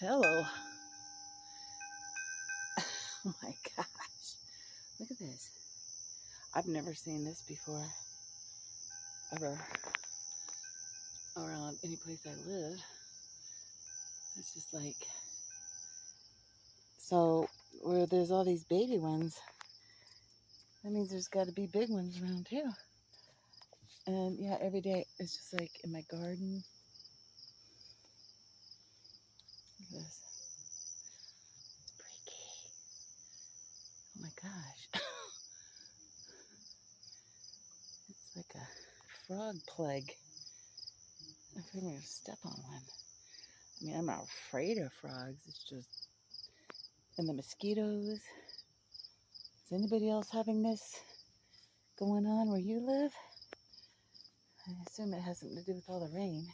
Hello. Oh my gosh. Look at this. I've never seen this before. Ever. Around any place I live. It's just like, so where there's all these baby ones, that means there's got to be big ones around too. And yeah, every day it's just like in my garden. Look at this. It's freaky. Oh my gosh. It's like a frog plague. I'm afraid I'm going to step on one. I mean, I'm not afraid of frogs. It's just, and the mosquitoes. Is anybody else having this going on where you live? I assume it has something to do with all the rain.